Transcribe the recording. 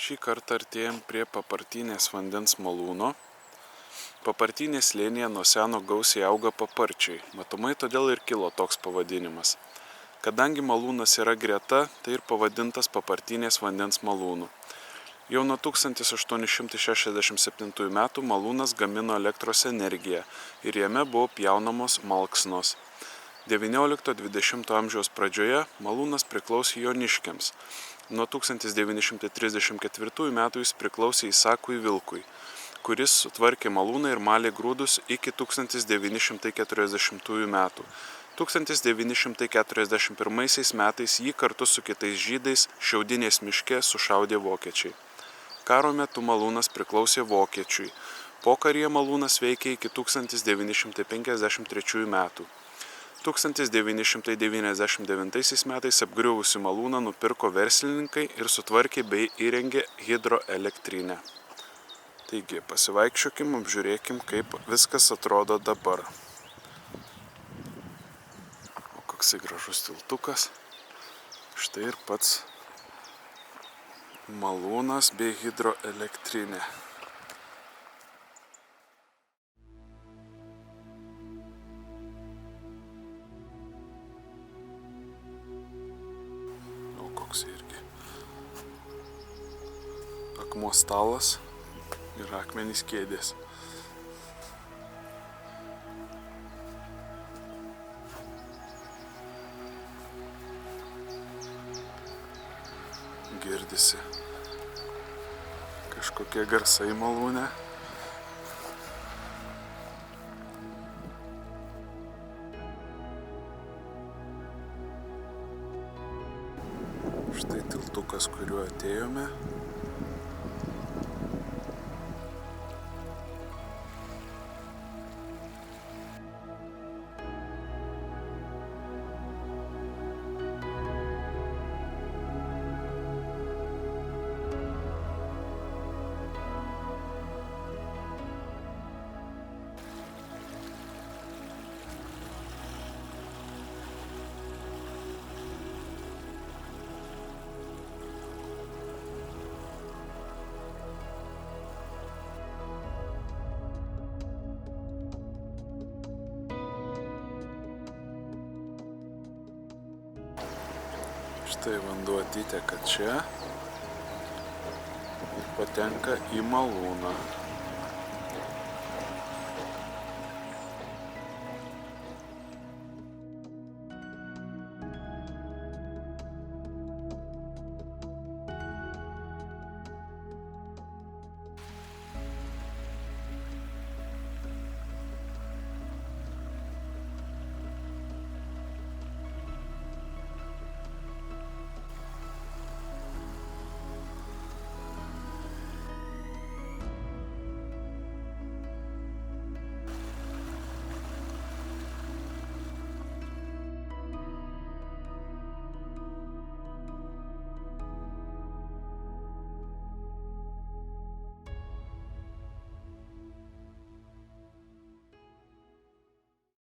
Šį kartą artėjam prie Papartynės vandens malūno. Papartynės slėnyje nuo seno gausiai auga paparčiai, matomai todėl ir kilo toks pavadinimas. Kadangi malūnas yra greta, tai ir pavadintas Papartynės vandens malūnu. Jau nuo 1867 metų malūnas gamino elektros energiją ir jame buvo pjaunamos malksnos. 19–20 amžiaus pradžioje malūnas priklausė Joniškiams. Nuo 1934 metų jis priklausė Įsakui Vilkui, kuris sutvarkė malūną ir malė grūdus iki 1940 metų. 1941 metais jį kartu su kitais žydais Šiaudinės miške sušaudė vokiečiai. Karo metu malūnas priklausė vokiečiui. Pokaryje malūnas veikė iki 1953 metų. 1999 metais apgriuvusi malūną nupirko verslininkai ir sutvarkė bei įrengė hidroelektrinę. Taigi, pasivaikščiokim, apžiūrėkim, kaip viskas atrodo dabar. O koksai gražus tiltukas. Štai ir pats malūnas bei hidroelektrinė. Koks irgi akmuo stalas ir akmenys kėdės. Girdisi kažkokie garsai malūne. Štai tiltukas, kuriuo atėjome. Štai vanduo atiteka čia ir patenka į malūną.